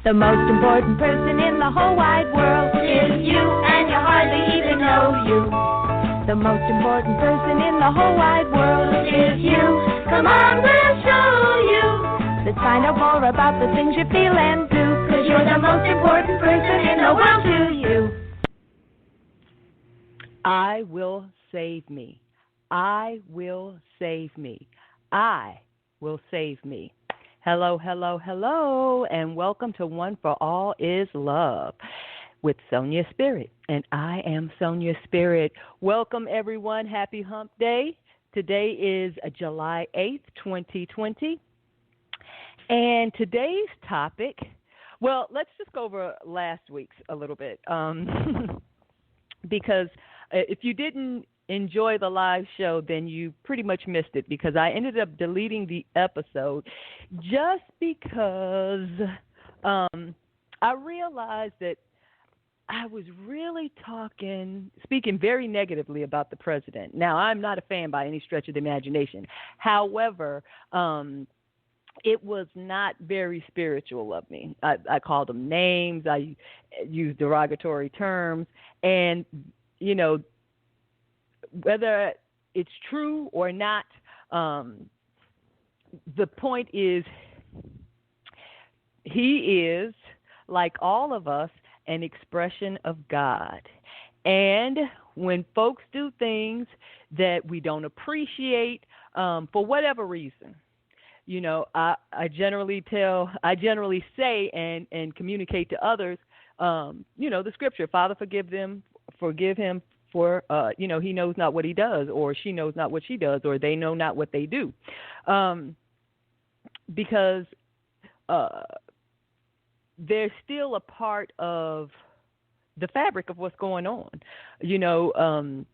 The most important person in the whole wide world is you, and you hardly even know you. The most important person in the whole wide world is you. Come on, we'll show you. Let's find out more about the things you feel and do, 'cause you're the most important person in the world to you. I will save me. I will save me. I will save me. Hello, hello, hello, and welcome to One4ALLisLove with Sonya Spirit. And I am Sonya Spirit. Welcome, everyone. Happy Hump Day. Today is July 8th, 2020. And today's topic, well, let's just go over last week's a little bit. Because if you didn't enjoy the live show, then you pretty much missed it, because I ended up deleting the episode just because I realized that I was really speaking very negatively about the president. Now, I'm not a fan by any stretch of the imagination. However, it was not very spiritual of me. I called him names. I used derogatory terms. And, you know, whether it's true or not, the point is he is, like all of us, an expression of God. And when folks do things that we don't appreciate for whatever reason, you know, I generally say and communicate to others, you know, the scripture, Father, forgive him, for, you know, he knows not what he does, or she knows not what she does, or they know not what they do. Because they're still a part of the fabric of what's going on, you know,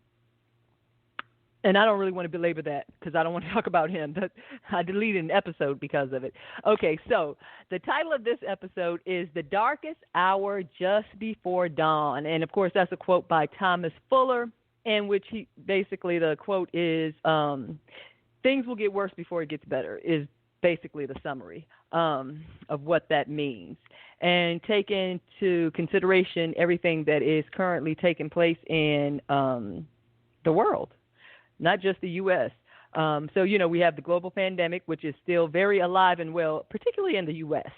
and I don't really want to belabor that because I don't want to talk about him. But I deleted an episode because of it. Okay, so the title of this episode is The Darkest Hour Just Before Dawn. And, of course, that's a quote by Thomas Fuller, in which he basically, the quote is, things will get worse before it gets better, is basically the summary of what that means. And take into consideration everything that is currently taking place in the world. Not just the U.S. So, you know, we have the global pandemic, which is still very alive and well, particularly in the U.S.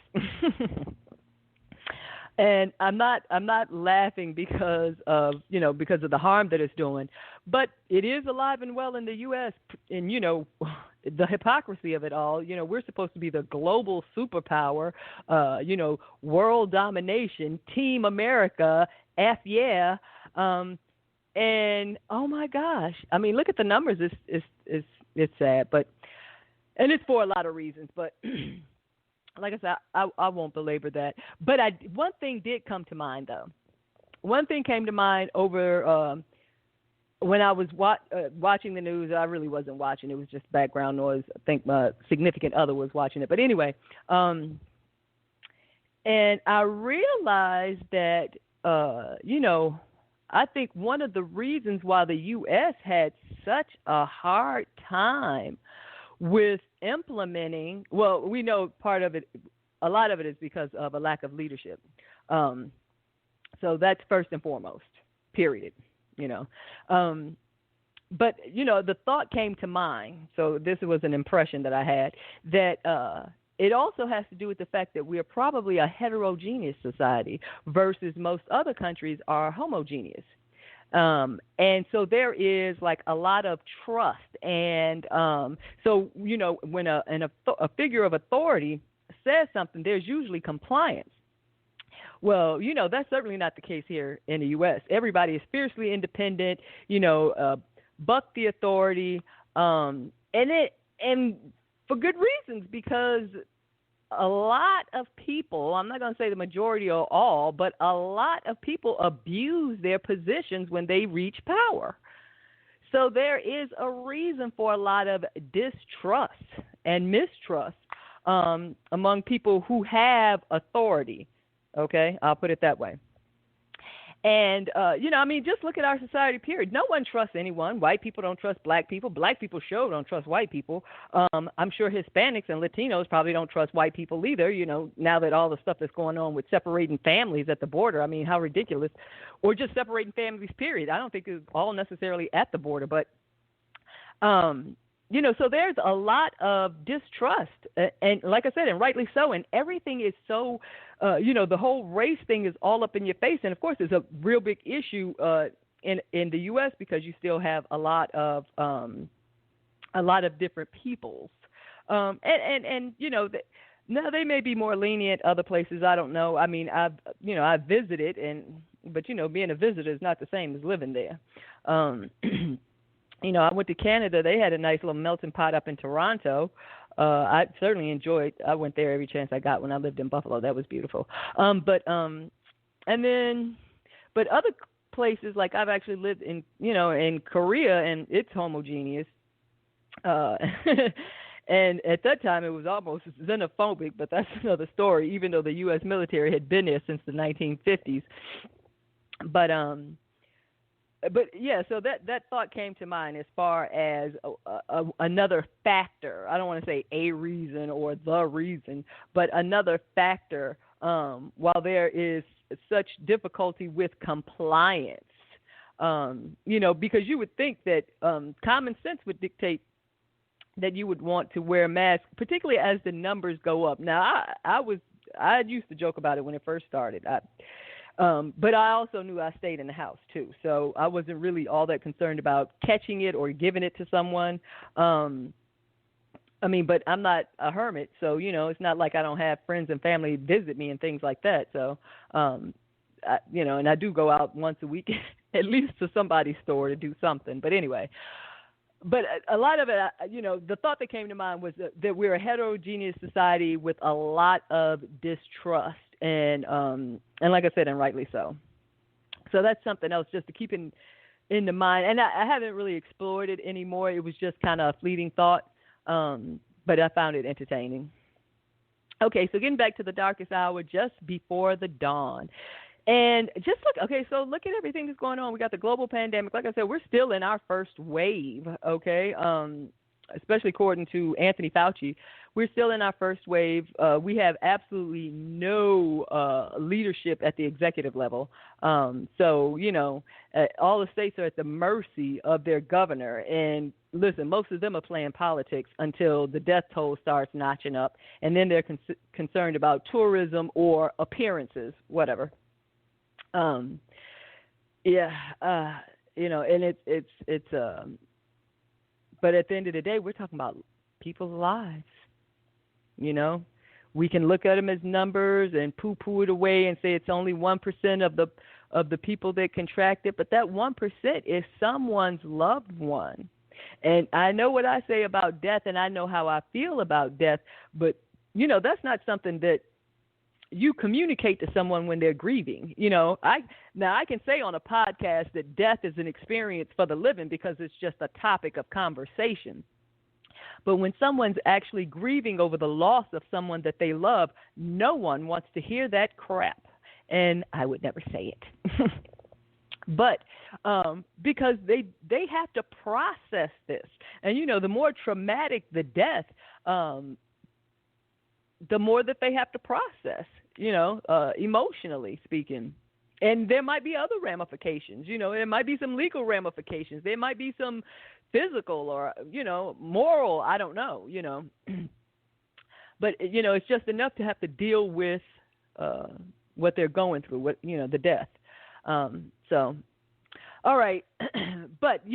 And I'm not laughing because of the harm that it's doing, but it is alive and well in the U.S. And, you know, the hypocrisy of it all, you know, we're supposed to be the global superpower, you know, world domination, Team America, F yeah. And oh my gosh, I mean, look at the numbers. It's sad, but and it's for a lot of reasons. But like I said, I won't belabor that. But one thing did come to mind though. One thing came to mind over when I was watching the news. I really wasn't watching; it was just background noise. I think my significant other was watching it. But anyway, and I realized that you know. I think one of the reasons why the U.S. had such a hard time with implementing, well, we know part of it, a lot of it is because of a lack of leadership. So that's first and foremost, period, you know. But, you know, the thought came to mind, so this was an impression that I had, that it also has to do with the fact that we are probably a heterogeneous society versus most other countries are homogeneous. And so there is like a lot of trust. And so, you know, when a figure of authority says something, there's usually compliance. Well, you know, that's certainly not the case here in the U.S. Everybody is fiercely independent, you know, buck the authority, and for good reasons, because a lot of people, I'm not going to say the majority or all, but a lot of people abuse their positions when they reach power. So there is a reason for a lot of distrust and mistrust among people who have authority. Okay, I'll put it that way. And, just look at our society, period. No one trusts anyone. White people don't trust black people. Black people sure don't trust white people. I'm sure Hispanics and Latinos probably don't trust white people either, now that all the stuff that's going on with separating families at the border. I mean, how ridiculous. Or just separating families, period. I don't think it's all necessarily at the border. But, so there's a lot of distrust. And like I said, and rightly so. And everything is so the whole race thing is all up in your face. And, of course, it's a real big issue in the U.S. because you still have a lot of different peoples. Now they may be more lenient other places. I don't know. I mean, I've visited, but being a visitor is not the same as living there. I went to Canada. They had a nice little melting pot up in Toronto. I certainly enjoyed. I went there every chance I got when I lived in Buffalo. That was beautiful. But other places, like I've actually lived in Korea, and it's homogeneous. And at that time, it was almost xenophobic, but that's another story. Even though the U.S. military had been there since the 1950s, But yeah, so that thought came to mind as far as another factor. I don't want to say a reason or the reason, but another factor. While there is such difficulty with compliance, because you would think that common sense would dictate that you would want to wear a mask, particularly as the numbers go up. Now, I used to joke about it when it first started. But I also knew I stayed in the house, too. So I wasn't really all that concerned about catching it or giving it to someone. But I'm not a hermit. So, it's not like I don't have friends and family visit me and things like that. So, and I do go out once a week, at least to somebody's store to do something. But anyway, but a lot of it, the thought that came to mind was that we're a heterogeneous society with a lot of distrust. And like I said, and rightly so. So that's something else just to keep in the mind. And I haven't really explored it anymore. It was just kind of a fleeting thought, but I found it entertaining. Okay, so getting back to the darkest hour, just before the dawn. And just look at everything that's going on. We got the global pandemic. Like I said, we're still in our first wave, okay, especially according to Anthony Fauci. We're still in our first wave. We have absolutely no leadership at the executive level. So, all the states are at the mercy of their governor. And listen, most of them are playing politics until the death toll starts notching up. And then they're concerned about tourism or appearances, whatever. And it's but at the end of the day, we're talking about people's lives. We can look at them as numbers and poo-poo it away and say it's only 1% of the people that contract it, but that 1% is someone's loved one. And I know what I say about death, and I know how I feel about death, but that's not something that you communicate to someone when they're grieving. I can say on a podcast that death is an experience for the living because it's just a topic of conversation. But when someone's actually grieving over the loss of someone that they love, no one wants to hear that crap. And I would never say it. But because they have to process this. And, the more traumatic the death, the more that they have to process, emotionally speaking. And there might be other ramifications. There might be some legal ramifications. There might be some physical or, moral, I don't know, But, it's just enough to have to deal with what they're going through, the death. So, all right. But, I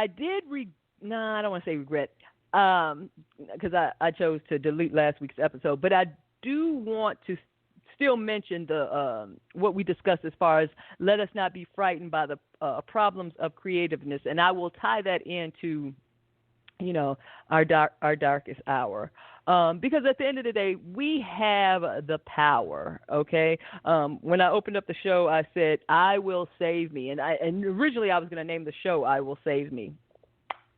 don't want to say regret, because I chose to delete last week's episode, but I do want to still mention the what we discussed as far as let us not be frightened by the problems of creativeness, and I will tie that into our darkest hour, because at the end of the day we have the power. Okay, when I opened up the show, I said I will save me, and originally I was going to name the show "I Will Save Me."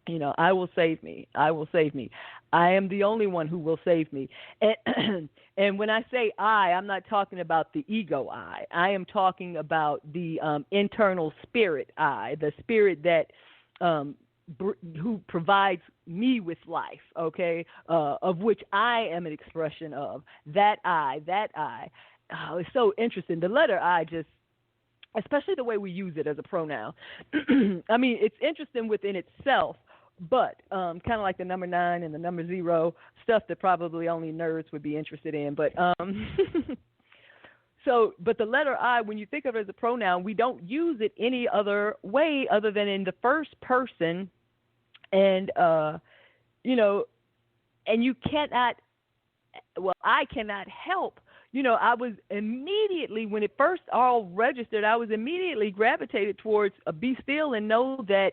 I will save me. I will save me. I am the only one who will save me. And, and when I say I'm not talking about the ego I. I am talking about the internal spirit I, the spirit that who provides me with life, okay, of which I am an expression of. That I. Oh, it's so interesting. The letter I just, especially the way we use it as a pronoun. I mean, it's interesting within itself, but kind of like the number 9 and the number 0, stuff that probably only nerds would be interested in. But but the letter I, when you think of it as a pronoun, we don't use it any other way other than in the first person, and and you cannot. Well, I cannot help. I was immediately, when it first all registered, I was immediately gravitated towards be still and know that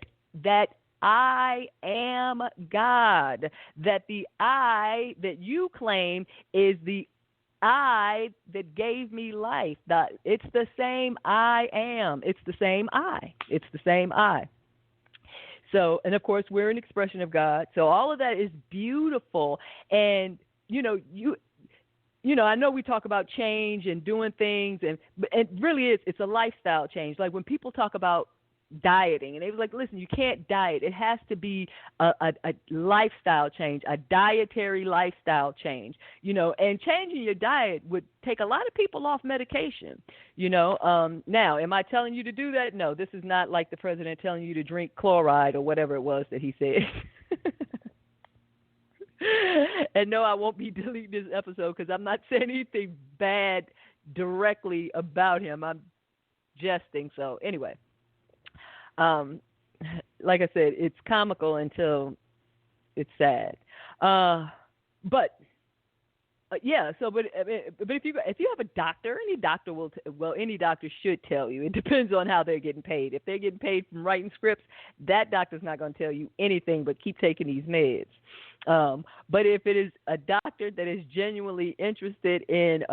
I am God, that the I that you claim is the I that gave me life. It's the same I am. It's the same I. It's the same I. So, and of course, we're an expression of God. So all of that is beautiful. And, I know we talk about change and doing things, and it really is. It's a lifestyle change. Like when people talk about dieting, and they was like, listen, you can't diet. It has to be a lifestyle change, a dietary lifestyle change, and changing your diet would take a lot of people off medication, Now, am I telling you to do that? No, this is not like the president telling you to drink chloride or whatever it was that he said. And no, I won't be deleting this episode because I'm not saying anything bad directly about him. I'm jesting. So anyway, like I said, it's comical until it's sad. But yeah. So, but if you have a doctor, any doctor any doctor should tell you. It depends on how they're getting paid. If they're getting paid from writing scripts, that doctor's not going to tell you anything but keep taking these meds. But if it is a doctor that is genuinely interested in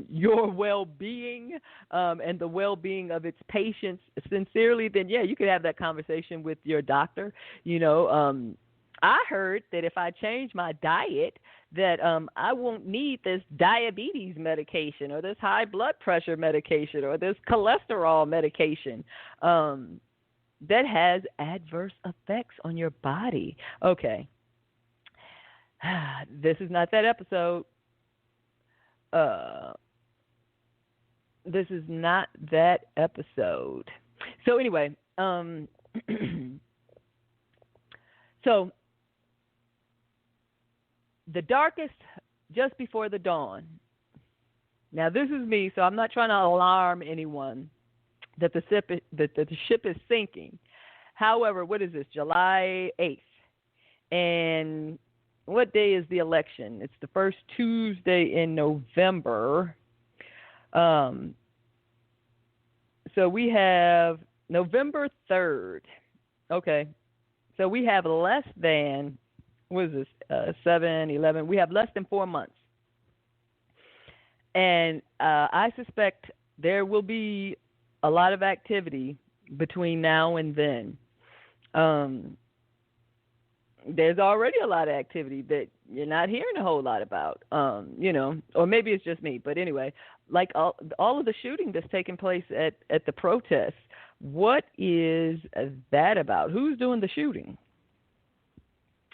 your well-being and the well-being of its patients sincerely, then yeah, you could have that conversation with your doctor. I heard that if I change my diet, that I won't need this diabetes medication or this high blood pressure medication or this cholesterol medication that has adverse effects on your body. Okay. This is not that episode. This is not that episode. So anyway, so the darkest just before the dawn. Now this is me, so I'm not trying to alarm anyone that the ship is sinking. However, what is this? July 8th. And what day is the election? It's the first Tuesday in November. So we have November 3rd. Okay. So we have less than, what is this, 7, 11? We have less than 4 months. And I suspect there will be a lot of activity between now and then. There's already a lot of activity that you're not hearing a whole lot about, or maybe it's just me. But anyway, like all of the shooting that's taking place at the protests, what is that about? Who's doing the shooting?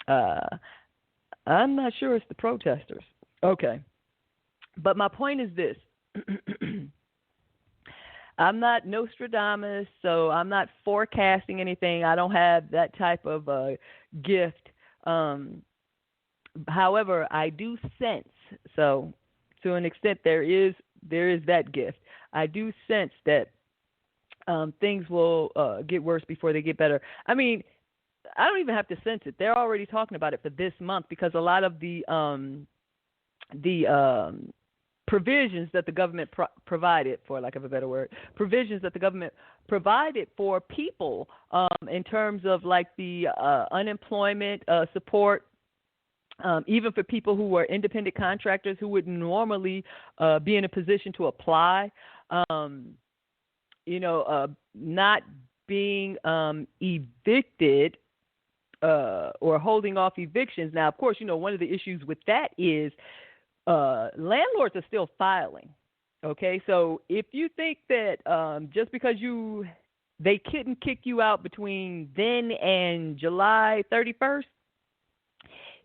I'm not sure it's the protesters. Okay. But my point is this. I'm not Nostradamus, so I'm not forecasting anything. I don't have that type of gift. However, I do sense, so to an extent there is that gift. I do sense that things will get worse before they get better. I mean, I don't even have to sense it. They're already talking about it for this month because a lot of the provisions that the government provided, for lack of a better word, provisions that the government provided for people in terms of like the unemployment support, even for people who were independent contractors who would normally be in a position to apply, not being evicted or holding off evictions. Now, of course, one of the issues with that is landlords are still filing. Okay, so if you think that just because they couldn't kick you out between then and July 31st,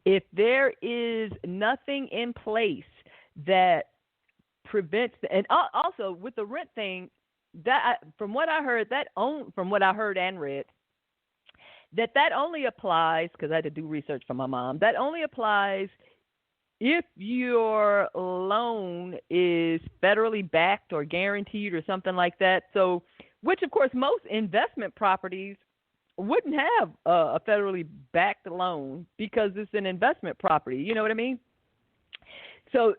if there is nothing in place that prevents, and also with the rent thing, that from what I heard and read, that only applies, because I had to do research for my mom, that only applies if your loan is federally backed or guaranteed or something like that. So, which of course most investment properties wouldn't have a federally backed loan because it's an investment property. You know what I mean? So,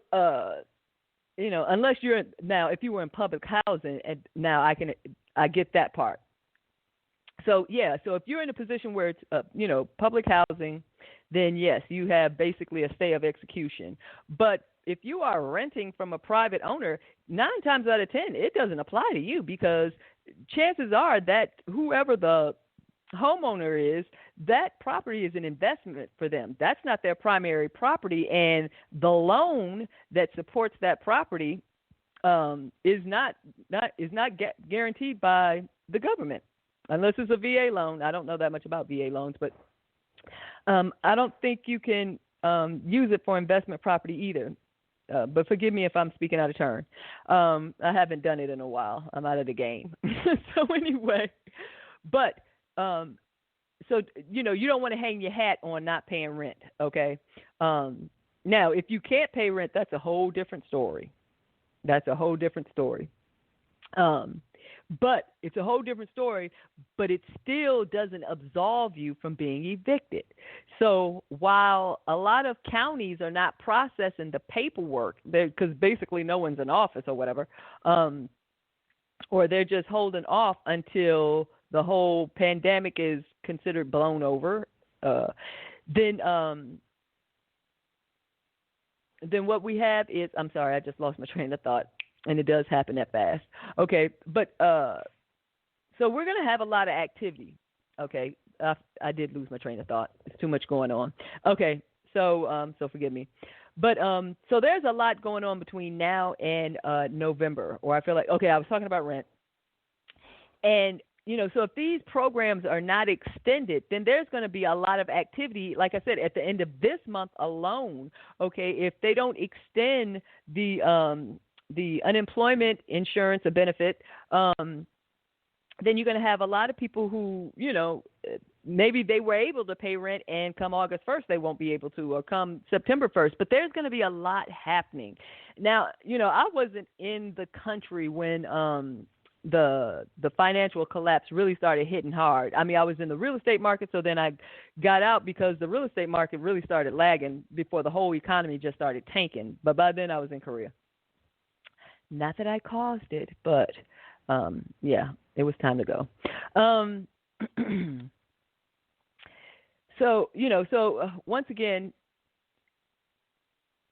unless if you were in public housing, and now I get that part. So yeah, so if you're in a position where it's public housing, then yes, you have basically a stay of execution. But if you are renting from a private owner, 9 times out of 10, it doesn't apply to you, because chances are that whoever the homeowner is, that property is an investment for them. That's not their primary property, and the loan that supports that property is not guaranteed by the government, unless it's a VA loan. I don't know that much about VA loans, but I don't think you can use it for investment property either. But forgive me if I'm speaking out of turn. I haven't done it in a while. I'm out of the game. So anyway, but so you don't want to hang your hat on not paying rent, okay? Now, if you can't pay rent, that's a whole different story. But it's a whole different story, but it still doesn't absolve you from being evicted. So while a lot of counties are not processing the paperwork, because basically no one's in office or whatever, or they're just holding off until the whole pandemic is considered blown over, then what we have is, I'm sorry, I just lost my train of thought. And it does happen that fast. Okay, but so we're going to have a lot of activity. Okay, I did lose my train of thought. It's too much going on. Okay, so forgive me. But so there's a lot going on between now and November, or I feel like, okay, I was talking about rent. And, so if these programs are not extended, then there's going to be a lot of activity, like I said, at the end of this month alone, okay, if they don't extend the unemployment insurance or benefit, then you're going to have a lot of people who, maybe they were able to pay rent, and come August 1st they won't be able to, or come September 1st. But there's going to be a lot happening. Now, I wasn't in the country when the financial collapse really started hitting hard. I mean, I was in the real estate market, so then I got out because the real estate market really started lagging before the whole economy just started tanking. But by then I was in Korea. Not that I caused it, but yeah, it was time to go. So, once again,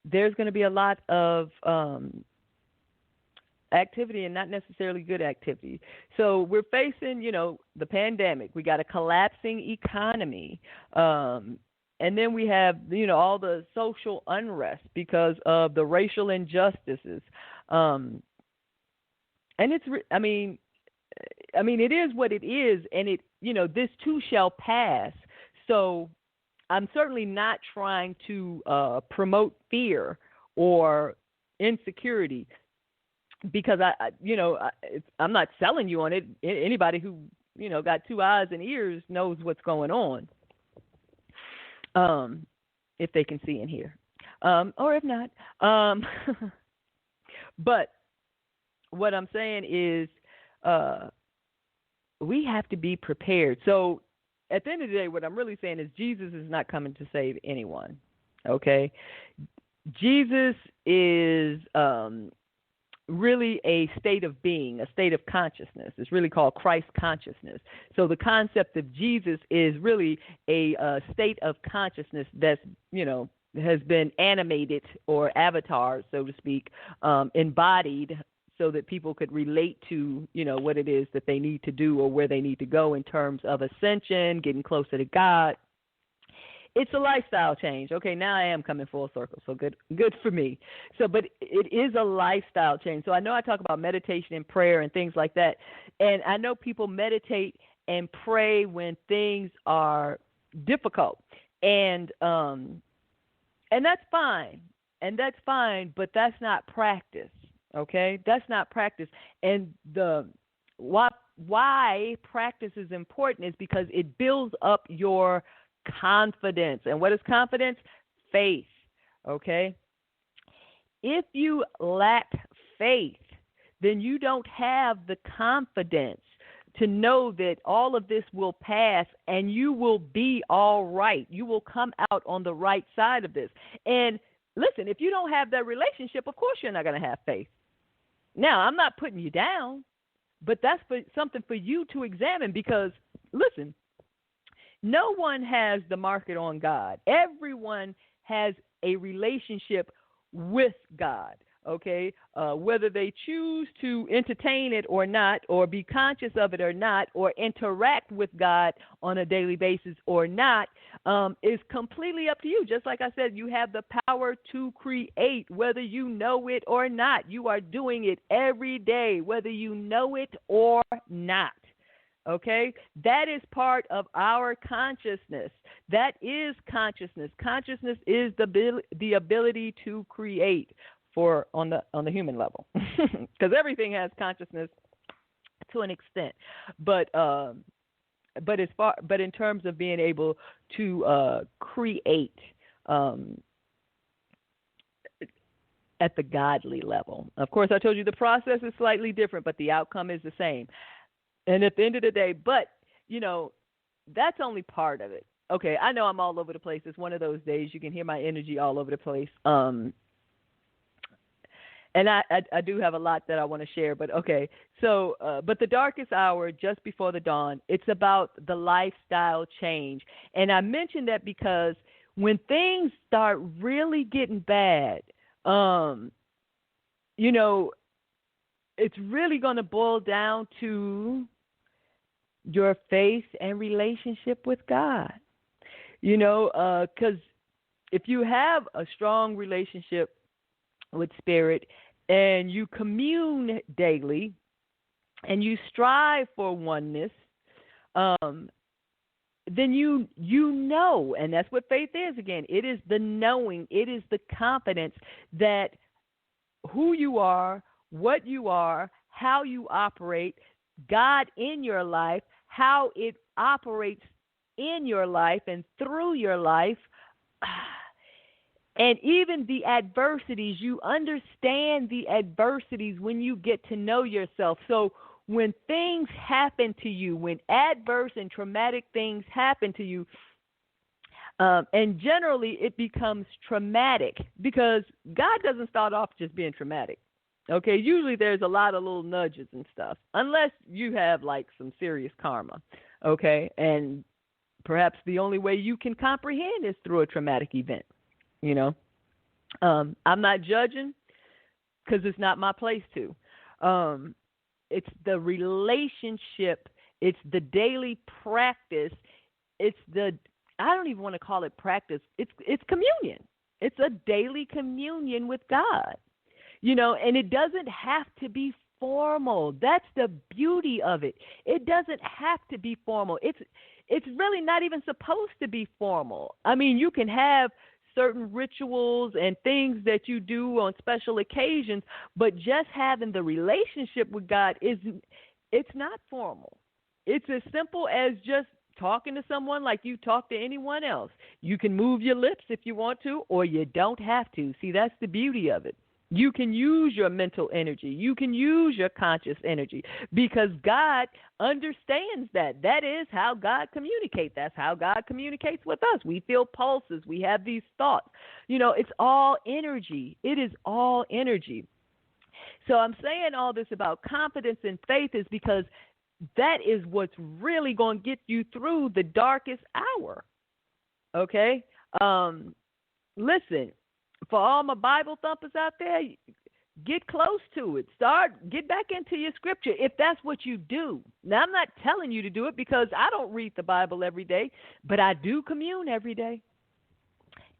there's going to be a lot of activity, and not necessarily good activity. So we're facing, the pandemic. We got a collapsing economy. And then we have, all the social unrest because of the racial injustices. And it's, I mean, it is what it is, and it, this too shall pass. So I'm certainly not trying to promote fear or insecurity, because I'm not selling you on it. Anybody who, got 2 eyes and ears knows what's going on. If they can see and hear, or if not. But what I'm saying is, we have to be prepared. So at the end of the day, what I'm really saying is Jesus is not coming to save anyone. Okay? Jesus is really a state of being, a state of consciousness. It's really called Christ consciousness. So the concept of Jesus is really a state of consciousness that's, has been animated or avatared, so to speak, embodied, so that people could relate to, what it is that they need to do or where they need to go in terms of ascension, getting closer to God, it's a lifestyle change. Okay, now I am coming full circle, so good for me. So, but it is a lifestyle change. So I know I talk about meditation and prayer and things like that, and I know people meditate and pray when things are difficult, and that's fine, but that's not practice. Okay, that's not practice, and why practice is important is because it builds up your confidence. And what is confidence? Faith. Okay? If you lack faith, then you don't have the confidence to know that all of this will pass and you will be all right. You will come out on the right side of this. And listen, if you don't have that relationship, of course you're not going to have faith. Now, I'm not putting you down. But that's something for you to examine because, listen, no one has the market on God. Everyone has a relationship with God, okay? Whether they choose to entertain it or not, or be conscious of it or not, or interact with God on a daily basis or not, is completely up to you. Just like I said, you have the power to create, whether you know it or not. You are doing it every day, whether you know it or not. Okay? That is part of our consciousness. That is consciousness. Consciousness is the ability to create on the human level, because everything has consciousness to an extent. But in terms of being able to create at the godly level, of course, I told you the process is slightly different, but the outcome is the same. And at the end of the day, but that's only part of it. Okay, I know I'm all over the place. It's one of those days. You can hear my energy all over the place. And I do have a lot that I want to share, but okay. So, but the darkest hour, just before the dawn, it's about the lifestyle change. And I mentioned that because when things start really getting bad, it's really going to boil down to your faith and relationship with God. Because if you have a strong relationship with Spirit and you commune daily and you strive for oneness, then you know, and that's what faith is again. It is the knowing, it is the confidence that who you are, what you are, how you operate, God in your life, how it operates in your life and through your life, and even the adversities. You understand the adversities when you get to know yourself. So when things happen to you, when adverse and traumatic things happen to you, and generally it becomes traumatic because God doesn't start off just being traumatic. Okay, usually there's a lot of little nudges and stuff, unless you have like some serious karma. Okay, and perhaps the only way you can comprehend is through a traumatic event. I'm not judging because it's not my place to. It's the relationship. It's the daily practice. I don't even want to call it practice. It's communion. It's a daily communion with God. And it doesn't have to be formal. That's the beauty of it. It doesn't have to be formal. It's really not even supposed to be formal. I mean, you can have certain rituals and things that you do on special occasions, but just having the relationship with God it's not formal. It's as simple as just talking to someone like you talk to anyone else. You can move your lips if you want to, or you don't have to. See, that's the beauty of it. You can use your mental energy. You can use your conscious energy because God understands that. That is how God communicates. That's how God communicates with us. We feel pulses. We have these thoughts. It's all energy. It is all energy. So I'm saying all this about confidence and faith is because that is what's really going to get you through the darkest hour. Okay? Listen. For all my Bible thumpers out there, get close to it. Get back into your scripture if that's what you do. Now, I'm not telling you to do it because I don't read the Bible every day, but I do commune every day.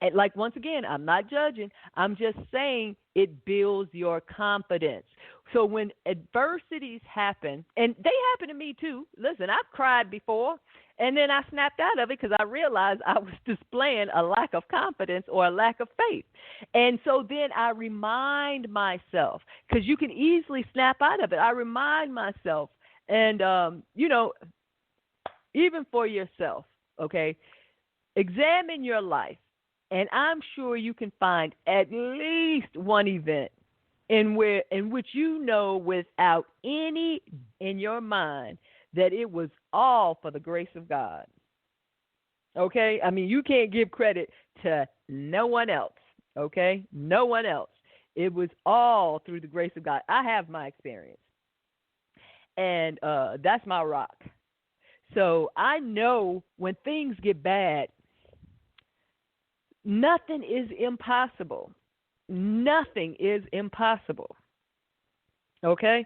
And like, once again, I'm not judging. I'm just saying it builds your confidence. So when adversities happen, and they happen to me too. Listen, I've cried before, and then I snapped out of it because I realized I was displaying a lack of confidence or a lack of faith. And so then I remind myself, because you can easily snap out of it. I remind myself, and, even for yourself, okay, examine your life. And I'm sure you can find at least one event in which you know without any in your mind that it was all for the grace of God. Okay? I mean, you can't give credit to no one else. Okay? No one else. It was all through the grace of God. I have my experience. And that's my rock. So I know when things get bad, nothing is impossible. Nothing is impossible. Okay?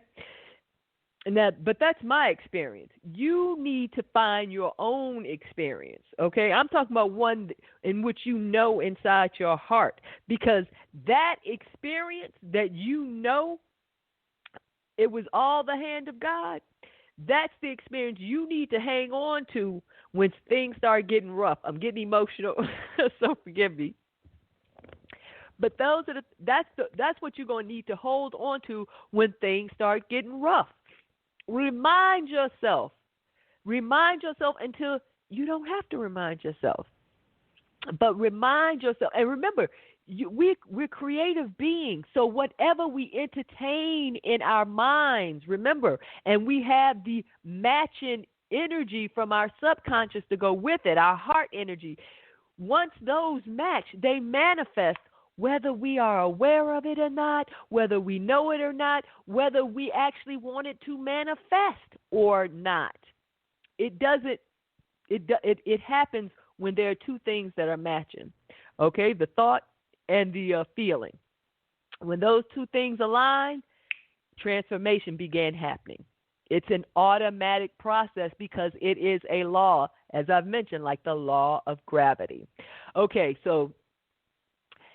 But that's my experience. You need to find your own experience. Okay? I'm talking about one in which you know inside your heart. Because that experience that you know it was all the hand of God, that's the experience you need to hang on to when things start getting rough. I'm getting emotional, so forgive me. But that's what you're going to need to hold on to when things start getting rough. Remind yourself until you don't have to remind yourself. But remind yourself, and remember, we're creative beings, so whatever we entertain in our minds, remember, and we have the matching energy from our subconscious to go with it, our heart energy. Once those match, they manifest whether we are aware of it or not, whether we know it or not, whether we actually want it to manifest or not. It happens when there are two things that are matching, okay, the thought and the feeling. When those two things align, transformation began happening. It's an automatic process because it is a law, as I've mentioned, like the law of gravity. Okay, so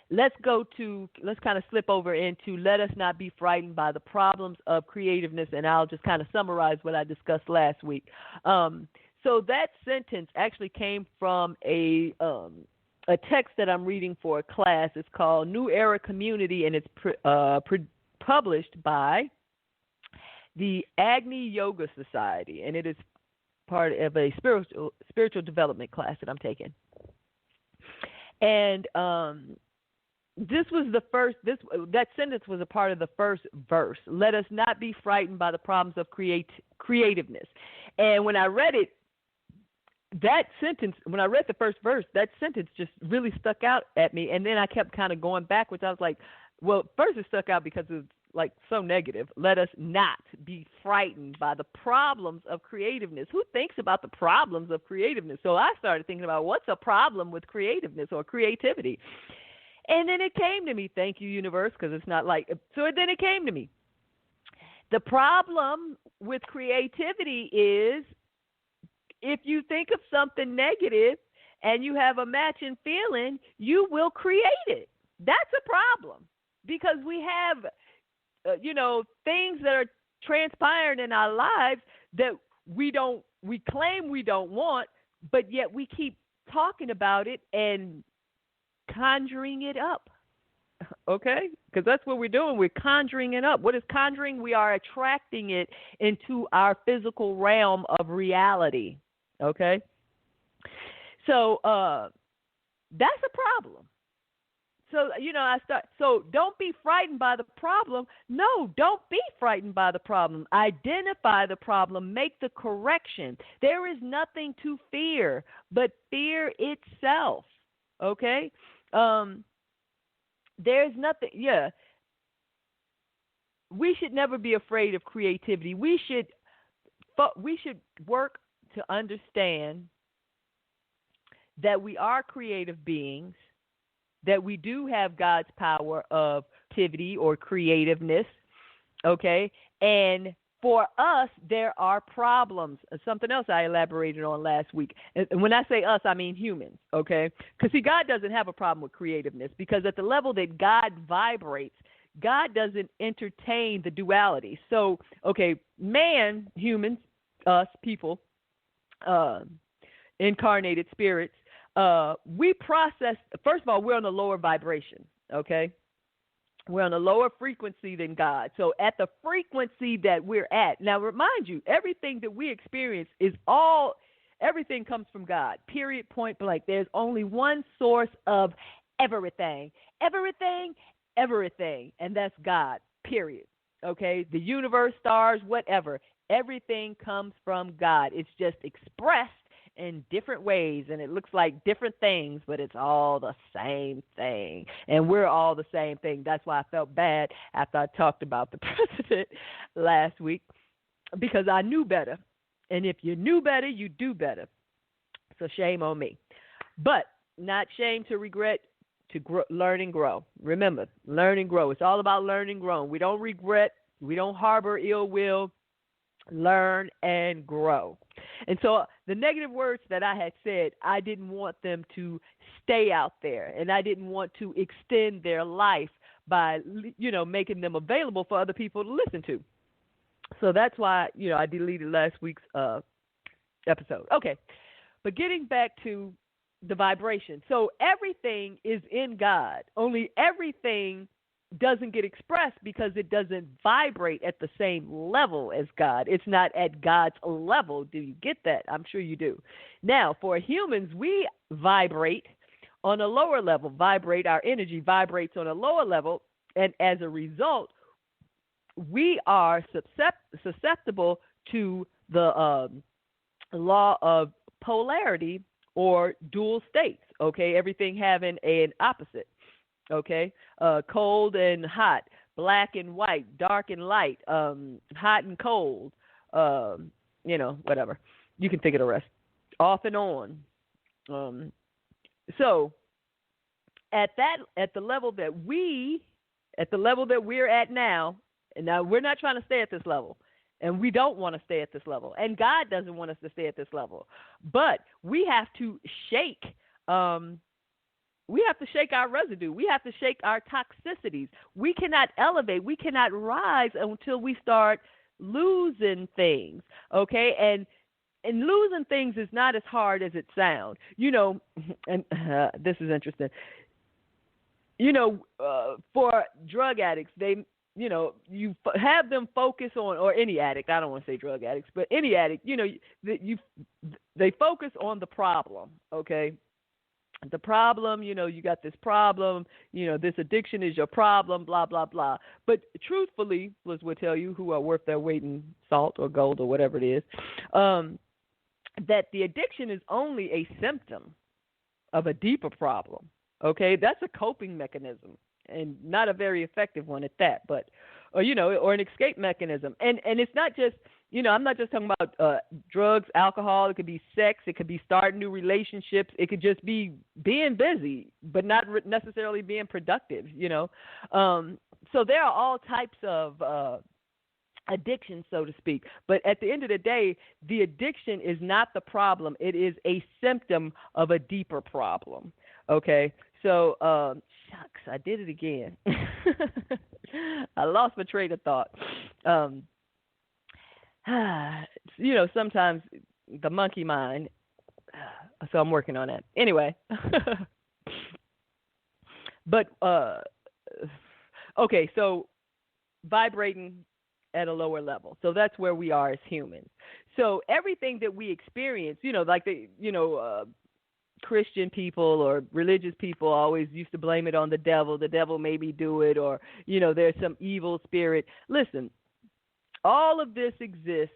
let's kind of slip over into let us not be frightened by the problems of creativeness, and I'll just kind of summarize what I discussed last week. So that sentence actually came from a text that I'm reading for a class. It's called New Era Community, and it's published by the Agni Yoga Society, and it is part of a spiritual development class that I'm taking. And this was the first. That sentence was a part of the first verse. Let us not be frightened by the problems of creativeness. And when I read it, that sentence, when I read the first verse, that sentence just really stuck out at me. And then I kept kind of going backwards. I was like, well, first it stuck out because it's like so negative. Let us not be frightened by the problems of creativeness. Who thinks about the problems of creativeness? So I started thinking about what's a problem with creativeness or creativity. And then it came to me, thank you, universe, because it's not like, so then it came to me. The problem with creativity is if you think of something negative and you have a matching feeling, you will create it. That's a problem because we have, things that are transpiring in our lives that we claim we don't want, but yet we keep talking about it and conjuring it up. Okay? Because that's what we're doing. We're conjuring it up. What is conjuring? We are attracting it into our physical realm of reality. Okay? So that's a problem. So don't be frightened by the problem. No, don't be frightened by the problem. Identify the problem. Make the correction. There is nothing to fear but fear itself. Okay? There's nothing. Yeah. We should never be afraid of creativity. We should work to understand that we are creative beings, that we do have God's power of activity or creativeness, okay, and for us, there are problems. Something else I elaborated on last week. And when I say us, I mean humans, okay? Because, see, God doesn't have a problem with creativeness because at the level that God vibrates, God doesn't entertain the duality. So, okay, man, humans, us, people, incarnated spirits, we process, first of all, we're on a lower vibration, okay? We're on a lower frequency than God. So at the frequency that we're at, now remind you, everything that we experience everything comes from God, period, point blank. There's only one source of everything, and that's God, period. Okay? The universe, stars, whatever, everything comes from God. It's just expressed in different ways, and it looks like different things, but it's all the same thing, and we're all the same thing. That's why I felt bad after I talked about the president last week, because I knew better, and if you knew better, you do better. So shame on me, but not shame to regret, to learn and grow. Remember, learn and grow. It's all about learn and grow. We don't regret. We don't harbor ill will. Learn and grow. And so the negative words that I had said, I didn't want them to stay out there, and I didn't want to extend their life by, making them available for other people to listen to. So that's why, I deleted last week's episode. Okay, but getting back to the vibration. So everything is in God, only everything doesn't get expressed because it doesn't vibrate at the same level as God. It's not at God's level. Do you get that? I'm sure you do. Now, for humans, we vibrate on a lower level. Our energy vibrates on a lower level, and as a result, we are susceptible to the law of polarity or dual states, okay? Everything having an opposite. Okay, cold and hot, black and white, dark and light, hot and cold, whatever. You can think of the rest. Off and on. So at the level that we're at now, and now we're not trying to stay at this level, and we don't want to stay at this level, and God doesn't want us to stay at this level, but we have to shake. We have to shake our residue. We have to shake our toxicities. We cannot elevate. We cannot rise until we start losing things, okay? And losing things is not as hard as it sounds. And this is interesting. For drug addicts, they, you have them focus on, or any addict, I don't want to say drug addicts, but any addict, they focus on the problem, okay? The problem, you got this problem, this addiction is your problem, blah, blah, blah. But truthfully, Liz will tell you, who are worth their weight in salt or gold or whatever it is, that the addiction is only a symptom of a deeper problem, okay? That's a coping mechanism, and not a very effective one at that, but, or an escape mechanism. And it's not just, I'm not just talking about drugs, alcohol. It could be sex. It could be starting new relationships. It could just be being busy, but not necessarily being productive, So there are all types of addiction, so to speak. But at the end of the day, the addiction is not the problem. It is a symptom of a deeper problem, okay? So, shucks, I did it again. I lost my train of thought. Sometimes the monkey mind, so I'm working on that. Anyway, but, okay, so vibrating at a lower level. So that's where we are as humans. So everything that we experience, like Christian people or religious people always used to blame it on the devil. The devil made me do it, or, there's some evil spirit. Listen, all of this exists,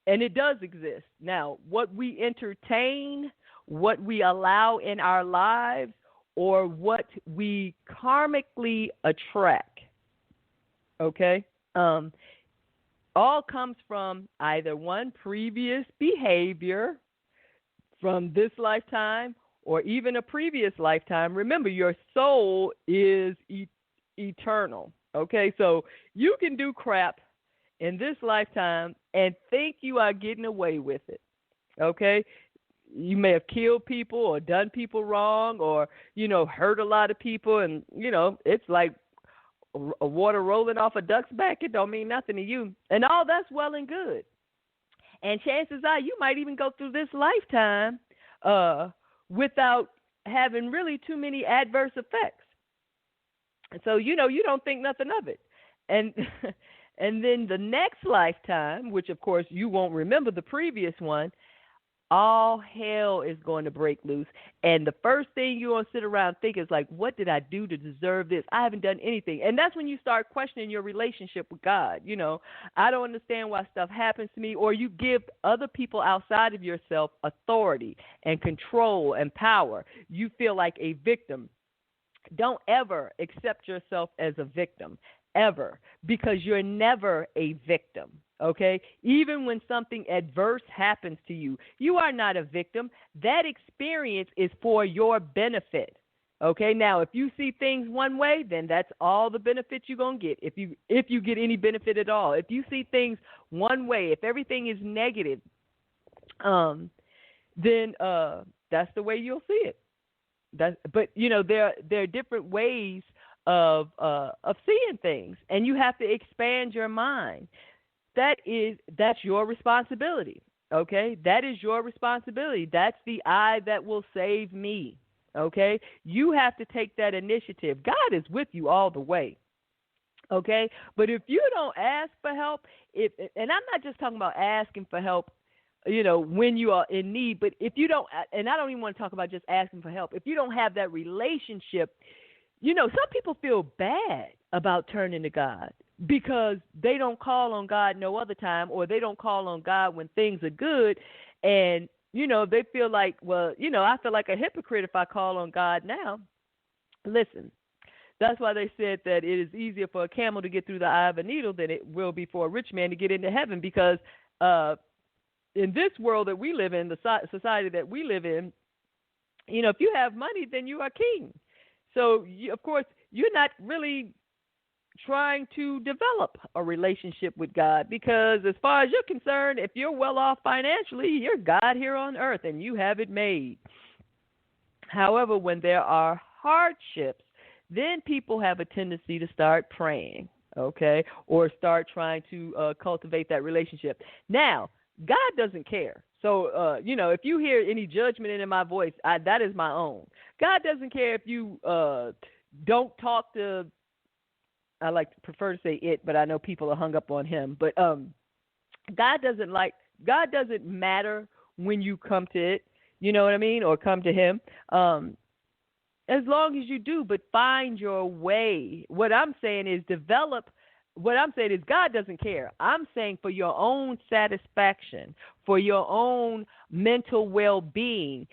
and it does exist. Now, what we entertain, what we allow in our lives, or what we karmically attract, okay, all comes from either one, previous behavior from this lifetime, or even a previous lifetime. Remember, your soul is eternal, okay? So you can do crap in this lifetime and think you are getting away with it. Okay? You may have killed people or done people wrong or, hurt a lot of people. And, it's like water rolling off a duck's back. It don't mean nothing to you. And all that's well and good. And chances are you might even go through this lifetime without having really too many adverse effects. So, you don't think nothing of it. And and then the next lifetime, which, of course, you won't remember the previous one, all hell is going to break loose. And the first thing you're going to sit around and think is like, what did I do to deserve this? I haven't done anything. And that's when you start questioning your relationship with God. I don't understand why stuff happens to me. Or you give other people outside of yourself authority and control and power. You feel like a victim. Don't ever accept yourself as a victim, ever, because you're never a victim. Okay? Even when something adverse happens to you, you are not a victim. That experience is for your benefit. Okay? Now, if you see things one way, then that's all the benefit you're going to get. If you get any benefit at all. If you see things one way, if everything is negative, then that's the way you'll see it. But there are different ways of seeing things, and you have to expand your mind. That's your responsibility. Okay, that is your responsibility. That's the I that will save me. Okay, you have to take that initiative. God is with you all the way. Okay, but if you don't ask for help, and I'm not just talking about asking for help, when you are in need, but if you don't, and I don't even want to talk about just asking for help, if you don't have that relationship, some people feel bad about turning to God because they don't call on God no other time, or they don't call on God when things are good. And, they feel like, well, I feel like a hypocrite if I call on God now. Listen, that's why they said that it is easier for a camel to get through the eye of a needle than it will be for a rich man to get into heaven, because in this world that we live in, the society that we live in, if you have money, then you are king. So, of course, you're not really trying to develop a relationship with God, because as far as you're concerned, if you're well off financially, you're God here on earth and you have it made. However, when there are hardships, then people have a tendency to start praying, okay, or start trying to cultivate that relationship. Now, God doesn't care. So, if you hear any judgment in my voice, that is my own. God doesn't care if you don't talk to, I prefer to say it, but I know people are hung up on him. But God doesn't matter when you come to it, you know what I mean, or come to him. As long as you do, but find your way. What I'm saying is God doesn't care. I'm saying for your own satisfaction, for your own mental well-being,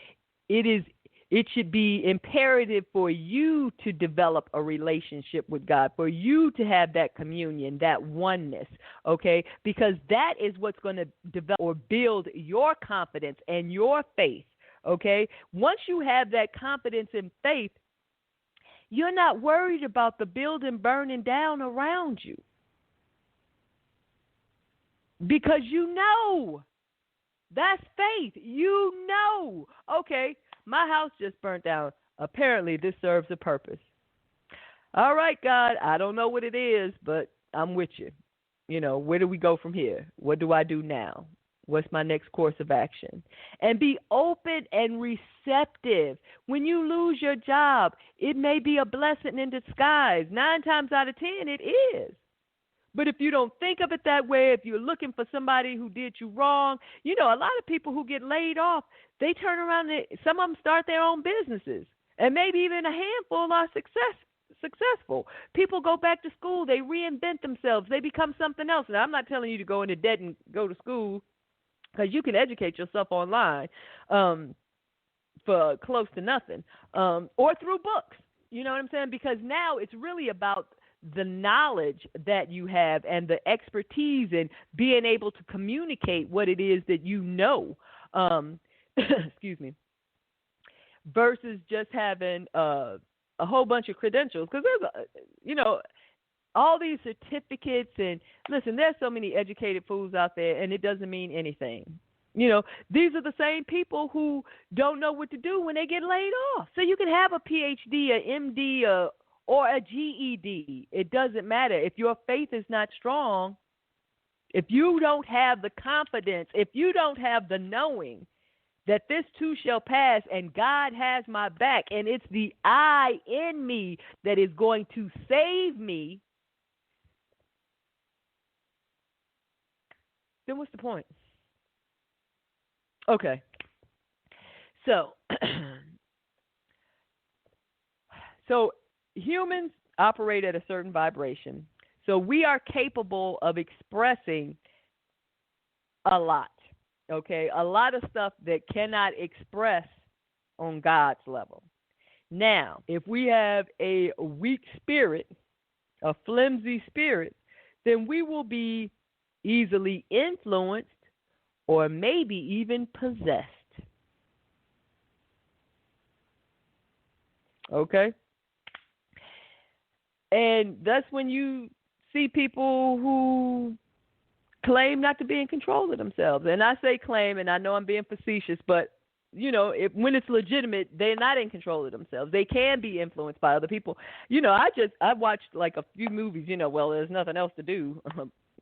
it should be imperative for you to develop a relationship with God, for you to have that communion, that oneness, okay? Because that is what's going to develop or build your confidence and your faith, okay? Once you have that confidence and faith, you're not worried about the building burning down around you. Because that's faith. Okay, my house just burnt down. Apparently, this serves a purpose. All right, God, I don't know what it is, but I'm with you. Where do we go from here? What do I do now? What's my next course of action? And be open and receptive. When you lose your job, it may be a blessing in disguise. 9 times out of 10, it is. But if you don't think of it that way, if you're looking for somebody who did you wrong, a lot of people who get laid off, they turn around and some of them start their own businesses. And maybe even a handful are successful. People go back to school. They reinvent themselves. They become something else. And I'm not telling you to go into debt and go to school, because you can educate yourself online for close to nothing, or through books. You know what I'm saying? Because now it's really about the knowledge that you have and the expertise and being able to communicate what it is that you know, excuse me, versus just having a whole bunch of credentials. Because there's, all these certificates, and listen, there's so many educated fools out there, and it doesn't mean anything. These are the same people who don't know what to do when they get laid off. So you can have a PhD, a MD, or a GED. It doesn't matter. If your faith is not strong, if you don't have the confidence, if you don't have the knowing that this too shall pass and God has my back and it's the I in me that is going to save me, then what's the point? Okay. So, humans operate at a certain vibration. So we are capable of expressing a lot, okay? A lot of stuff that cannot express on God's level. Now, if we have a weak spirit, a flimsy spirit, then we will be easily influenced or maybe even possessed. Okay? And that's when you see people who claim not to be in control of themselves. And I say claim, and I know I'm being facetious, but, when it's legitimate, they're not in control of themselves. They can be influenced by other people. I watched like a few movies, well, there's nothing else to do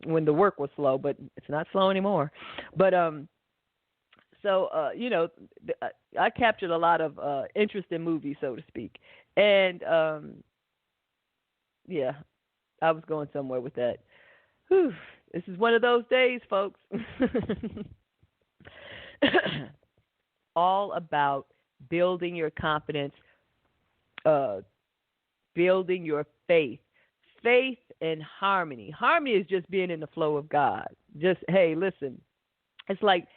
when the work was slow, but it's not slow anymore. But, I captured a lot of interest in movies, so to speak. And, yeah, I was going somewhere with that. Whew, this is one of those days, folks. All about building your confidence, building your faith. Faith and harmony. Harmony is just being in the flow of God. Just, hey, listen, it's like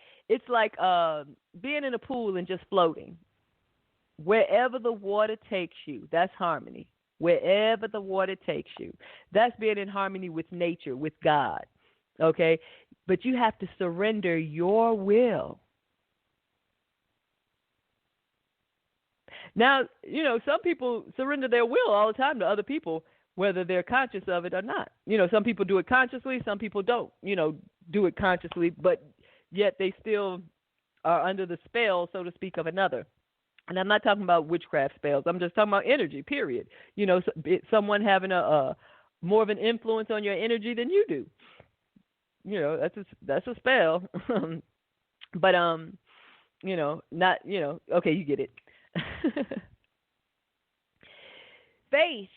being in a pool and just floating. Wherever the water takes you, that's harmony. Wherever the water takes you, that's being in harmony with nature, with God. Okay? But you have to surrender your will. Now, some people surrender their will all the time to other people, whether they're conscious of it or not. Some people do it consciously, some people don't, do it consciously, but yet they still are under the spell, so to speak, of another. And I'm not talking about witchcraft spells. I'm just talking about energy, period. Someone having a more of an influence on your energy than you do. That's a spell. But not, okay, you get it. Faith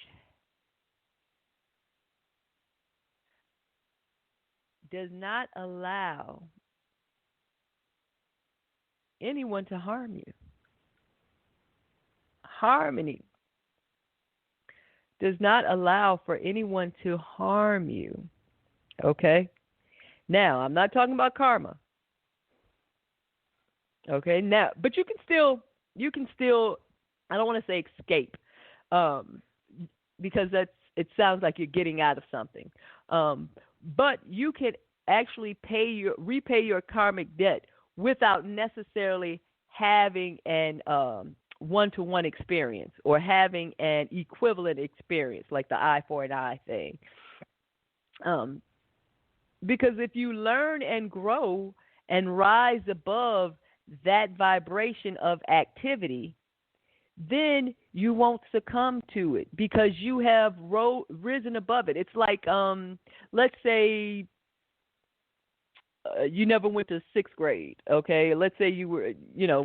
does not allow anyone to harm you. Harmony does not allow for anyone to harm you. Okay? Now, I'm not talking about karma. Okay? Now, but you can still, I don't want to say escape, because it sounds like you're getting out of something. But you can actually repay your karmic debt without necessarily having an one-to-one experience or having an equivalent experience like the eye for an eye thing. Because if you learn and grow and rise above that vibration of activity, then you won't succumb to it because you have risen above it. It's like, let's say you never went to 6th grade, okay? Let's say you were,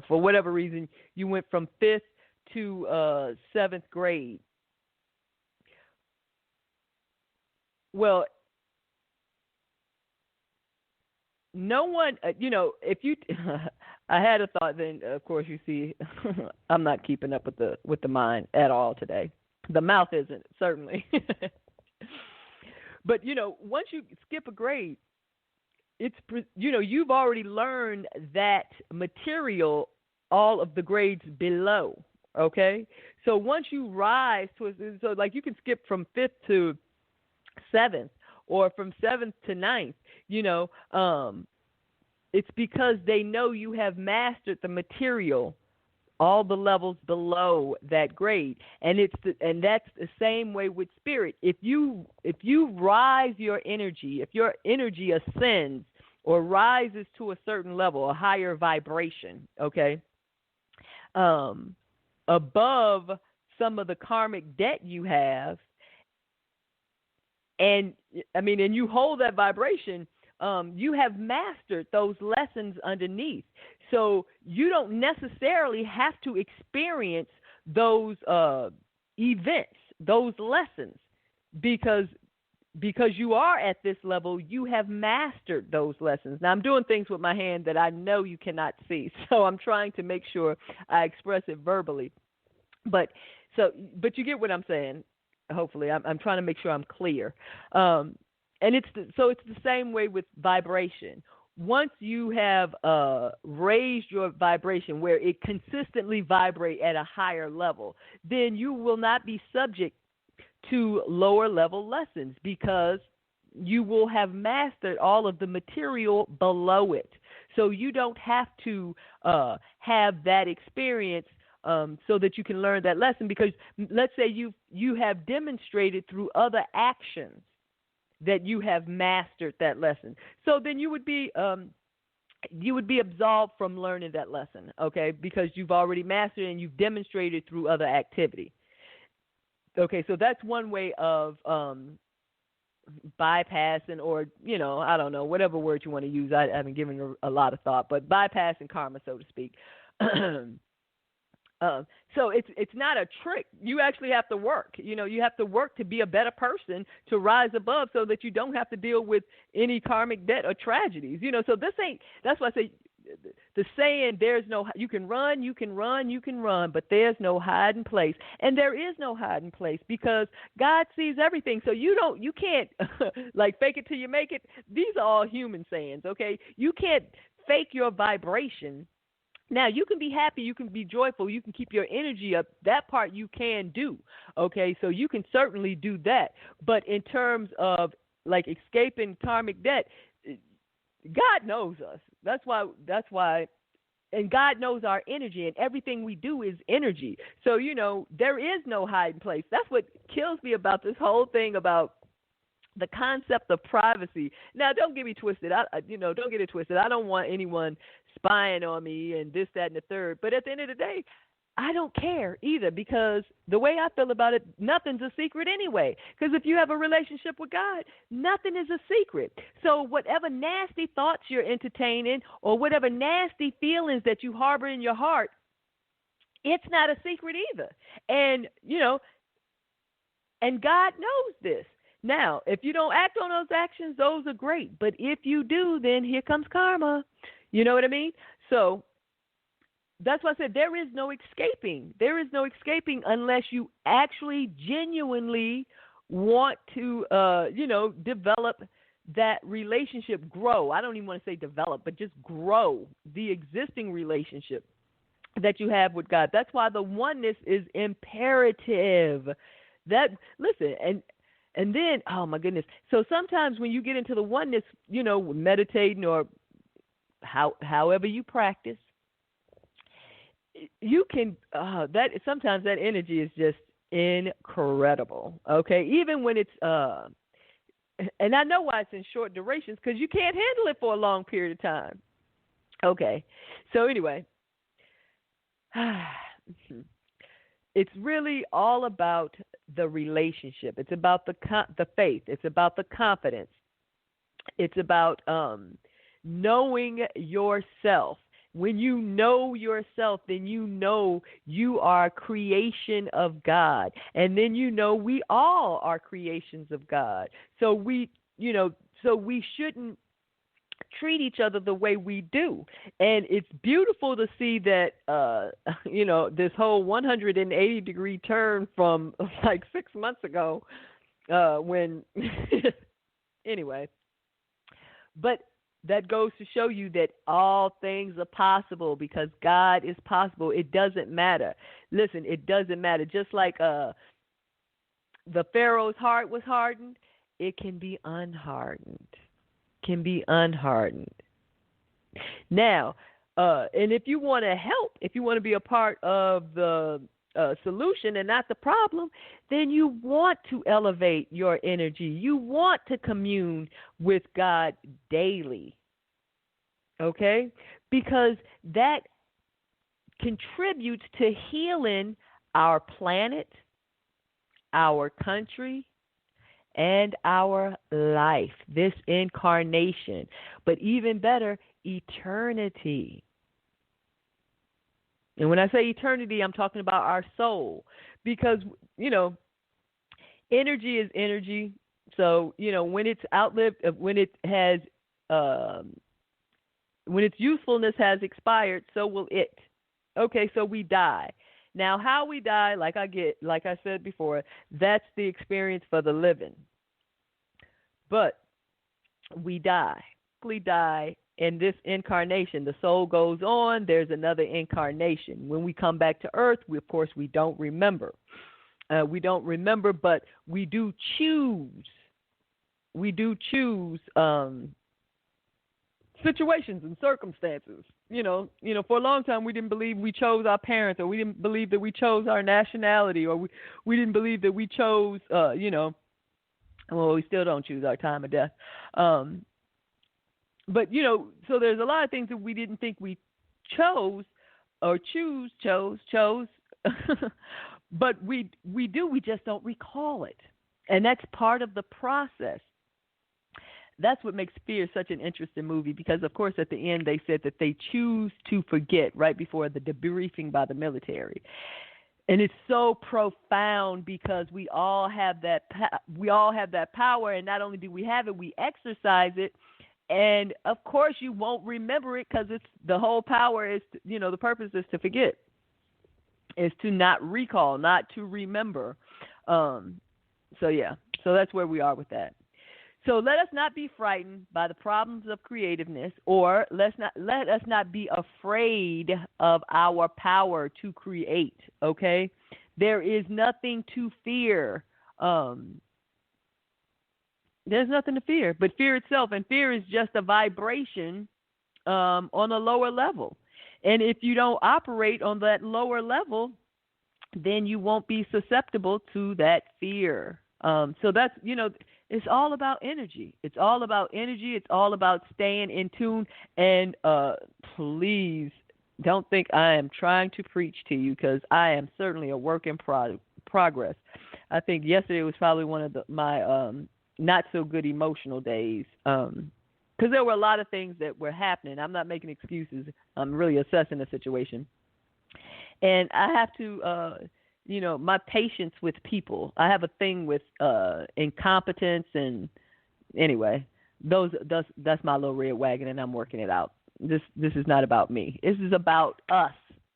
for whatever reason, you went from 5th to 7th grade. Well, no one, if you, I had a thought, then of course you see, I'm not keeping up with the mind at all today. The mouth isn't, certainly. But once you skip a grade, it's you've already learned that material, all of the grades below. Okay, so once you rise so like you can skip from 5th to 7th. Or from 7th to 9th, it's because they know you have mastered the material all the levels below that grade. And that's the same way with spirit. If you rise your energy, if your energy ascends or rises to a certain level, a higher vibration, okay, above some of the karmic debt you have, and you hold that vibration, you have mastered those lessons underneath. So you don't necessarily have to experience those events, those lessons, because you are at this level, you have mastered those lessons. Now, I'm doing things with my hand that I know you cannot see, so I'm trying to make sure I express it verbally. But you get what I'm saying. Hopefully, I'm trying to make sure I'm clear. And it's the same way with vibration. Once you have raised your vibration where it consistently vibrates at a higher level, then you will not be subject to lower level lessons because you will have mastered all of the material below it. So you don't have to have that experience so that you can learn that lesson, because let's say you have demonstrated through other actions that you have mastered that lesson. So then you would be absolved from learning that lesson, okay, because you've already mastered it and you've demonstrated through other activity. Okay, so that's one way of bypassing, or, I don't know, whatever word you want to use. I haven't given a lot of thought, but bypassing karma, so to speak. So it's not a trick. You actually have to work. You have to work to be a better person, to rise above, so that you don't have to deal with any karmic debt or tragedies. So that's why I say the saying, there's no, you can run, but there's no hiding place. And there is no hiding place because God sees everything. So you can't like fake it till you make it. These are all human sayings, okay? You can't fake your vibration. Now, you can be happy, you can be joyful, you can keep your energy up. That part you can do, okay? So you can certainly do that. But in terms of, like, escaping karmic debt, God knows us. That's why, and God knows our energy, and everything we do is energy. So, there is no hiding place. That's what kills me about this whole thing about the concept of privacy. Now, don't get me twisted. Don't get it twisted. I don't want anyone spying on me and this, that, and the third. But at the end of the day, I don't care either, because the way I feel about it, nothing's a secret anyway. Because if you have a relationship with God, nothing is a secret. So whatever nasty thoughts you're entertaining or whatever nasty feelings that you harbor in your heart, it's not a secret either. And, and God knows this. Now, if you don't act on those actions, those are great. But if you do, then here comes karma. You know what I mean? So that's why I said there is no escaping. There is no escaping unless you actually genuinely want to, develop that relationship, grow. I don't even want to say develop, but just grow the existing relationship that you have with God. That's why the oneness is imperative. And then, oh my goodness. So sometimes when you get into the oneness, meditating or however you practice, you can, sometimes that energy is just incredible. Okay. Even when it's, and I know why it's in short durations, because you can't handle it for a long period of time. Okay. So anyway, it's really all about the relationship. It's about the faith. It's about the confidence. It's about knowing yourself. When you know yourself, then you know you are a creation of God. And then we all are creations of God. So we shouldn't treat each other the way we do. And it's beautiful to see that, this whole 180-degree turn from like 6 months ago when, anyway. But that goes to show you that all things are possible because God is possible. It doesn't matter. Listen, it doesn't matter. Just like the Pharaoh's heart was hardened, it can be unhardened. Now, And if you want to help, if you want to be a part of the solution and not the problem, then you want to elevate your energy. You want to commune with God daily, okay? Because that contributes to healing our planet, our country, and our life, this incarnation, but even better, eternity. And when I say eternity, I'm talking about our soul, because, energy is energy. So, when it's outlived, when its usefulness has expired, so will it. Okay, so we die. Now, how we die, like I said before, that's the experience for the living. But we die. We die in this incarnation. The soul goes on. There's another incarnation. When we come back to earth, of course, we don't remember. But we do choose. We do choose situations and circumstances. For a long time we didn't believe we chose our parents, or we didn't believe that we chose our nationality, or we didn't believe that we chose, well, we still don't choose our time of death. But, so there's a lot of things that we didn't think we chose or chose. But we do, we just don't recall it. And that's part of the process. That's what makes Fear such an interesting movie, because, of course, at the end they said that they choose to forget right before the debriefing by the military. And it's so profound, because we all have that power, and not only do we have it, we exercise it. And, of course, you won't remember it, because it's the whole power is, the purpose is to forget, is to not recall, not to remember. So that's where we are with that. So let us not be frightened by the problems of creativeness, or let us not be afraid of our power to create, okay? There is nothing to fear. There's nothing to fear but fear itself, and fear is just a vibration on a lower level. And if you don't operate on that lower level, then you won't be susceptible to that fear. So that's, it's all about energy. It's all about energy. It's all about staying in tune. And please don't think I am trying to preach to you, because I am certainly a work in progress. I think yesterday was probably one of my not so good emotional days, because there were a lot of things that were happening. I'm not making excuses. I'm really assessing the situation. And I have to, my patience with people. I have a thing with incompetence, and anyway, that's my little red wagon, and I'm working it out. This is not about me. This is about us.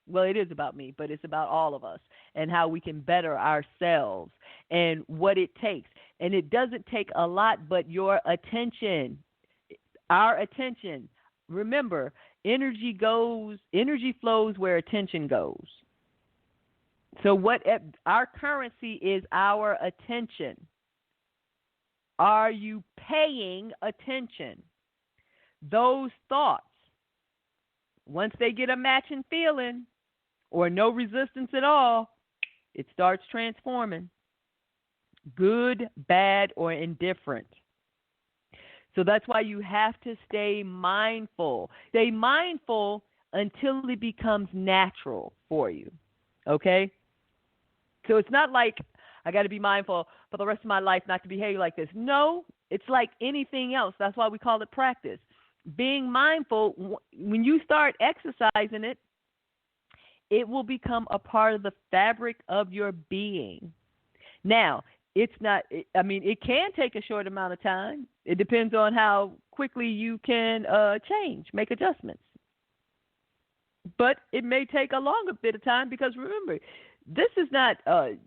Well, it is about me, but it's about all of us and how we can better ourselves and what it takes. And it doesn't take a lot, but your attention, our attention. Remember, energy flows where attention goes. So our currency is our attention. Are you paying attention? Those thoughts, once they get a matching feeling or no resistance at all, it starts transforming. Good, bad, or indifferent. So that's why you have to stay mindful. Stay mindful until it becomes natural for you. Okay? So it's not like I got to be mindful for the rest of my life not to behave like this. No, it's like anything else. That's why we call it practice. Being mindful, when you start exercising it, it will become a part of the fabric of your being. Now, it can take a short amount of time. It depends on how quickly you can change, make adjustments. But it may take a longer bit of time, because remember, this is not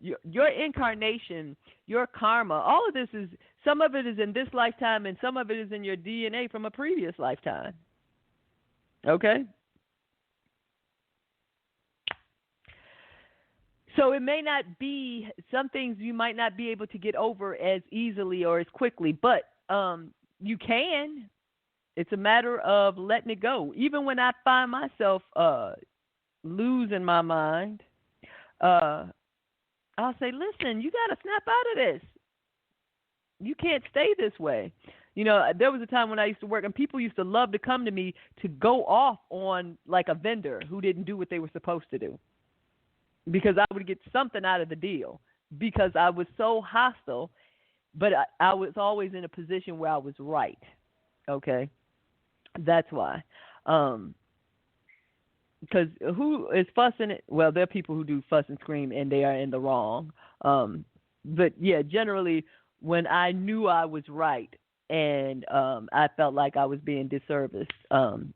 your incarnation, your karma. All of this is, some of it is in this lifetime, and some of it is in your DNA from a previous lifetime. Okay? So it may not be, some things you might not be able to get over as easily or as quickly, but you can. It's a matter of letting it go. Even when I find myself losing my mind, I'll say, listen, you got to snap out of this. You can't stay this way. You know, there was a time when I used to work, and people used to love to come to me to go off on like a vendor who didn't do what they were supposed to do, because I would get something out of the deal because I was so hostile, but I was always in a position where I was right. Okay, that's why. Because who is fussing it? Well, there are people who do fuss and scream, and they are in the wrong. But yeah, generally, when I knew I was right and I felt like I was being disserviced,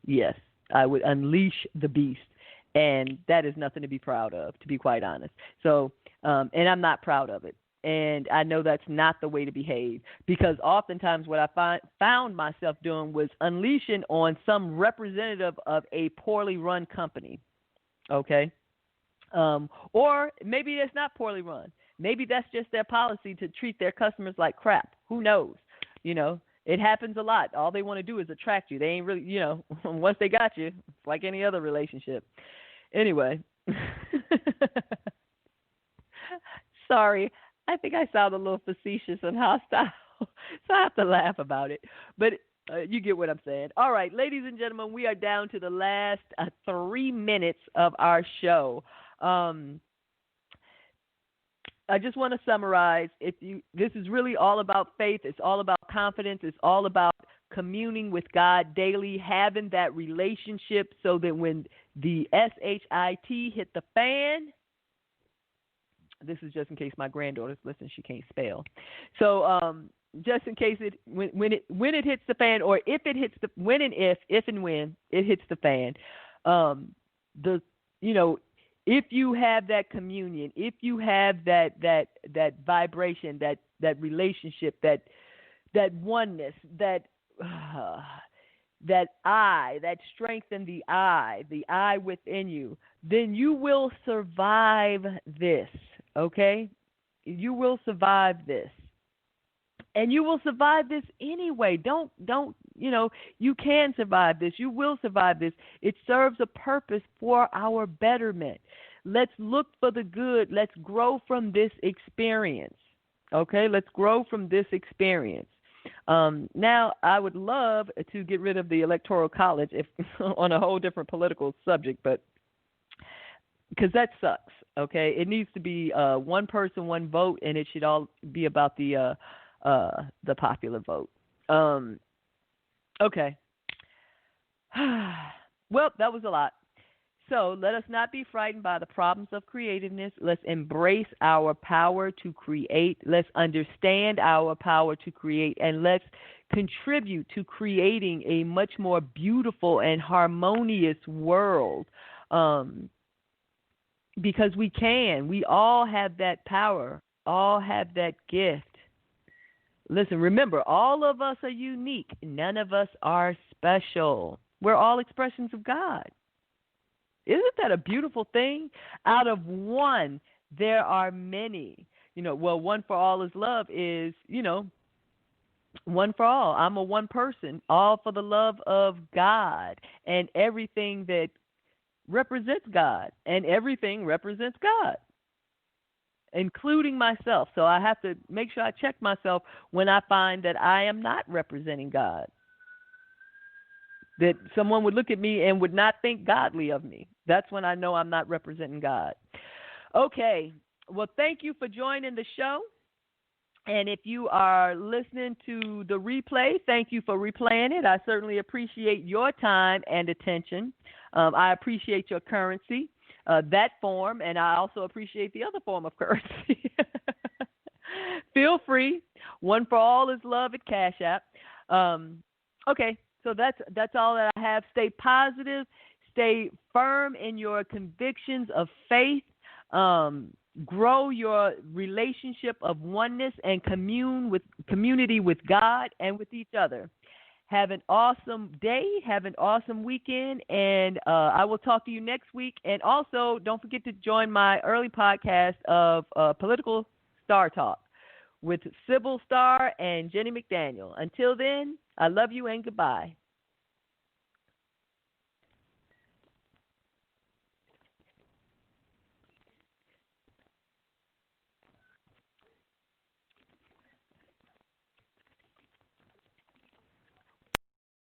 yes, I would unleash the beast, and that is nothing to be proud of, to be quite honest. So, and I'm not proud of it. And I know that's not the way to behave, because oftentimes what I found myself doing was unleashing on some representative of a poorly run company, okay? Or maybe it's not poorly run. Maybe that's just their policy to treat their customers like crap. Who knows? You know, it happens a lot. All they want to do is attract you. They ain't really, you know, once they got you, it's like any other relationship. Anyway, sorry. I think I sound a little facetious and hostile, so I have to laugh about it. But you get what I'm saying. All right, ladies and gentlemen, we are down to the last 3 minutes of our show. I just want to summarize. This is really all about faith. It's all about confidence. It's all about communing with God daily, having that relationship so that when the SHIT hit the fan, this is just in case my granddaughter's listening, she can't spell. So just in case when it hits the fan, or if it hits when it hits the fan, if you have that communion, if you have that vibration, that relationship, that oneness, that strength in the I within you, then you will survive this. Okay? You will survive this. And you will survive this anyway. Don't, you can survive this. You will survive this. It serves a purpose for our betterment. Let's look for the good. Let's grow from this experience. Okay? Let's grow from this experience. Now, I would love to get rid of the Electoral College if on a whole different political subject, but because that sucks. Okay, it needs to be one person, one vote, and it should all be about the popular vote. Okay. Well, that was a lot. So let us not be frightened by the problems of creativeness. Let's embrace our power to create. Let's understand our power to create, and let's contribute to creating a much more beautiful and harmonious world. Because we can. We all have that power, all have that gift. Listen, remember, all of us are unique. None of us are special. We're all expressions of God. Isn't that a beautiful thing? Out of one, there are many. One for all is love is, one for all. I'm a one person, all for the love of God and everything that represents God, and everything represents God, including myself. So I have to make sure I check myself when I find that I am not representing God, that someone would look at me and would not think godly of me. That's when I know I'm not representing God. Okay, well, thank you for joining the show. And if you are listening to the replay, thank you for replaying it. I certainly appreciate your time and attention. I appreciate your currency, that form, and I also appreciate the other form of currency. Feel free. One for all is love at Cash App. Okay, so that's all that I have. Stay positive. Stay firm in your convictions of faith. Grow your relationship of oneness and community with God and with each other. Have an awesome day. Have an awesome weekend. And I will talk to you next week. And also, don't forget to join my early podcast of Political Star Talk with Sybil Starr and Jenny McDaniel. Until then, I love you and goodbye.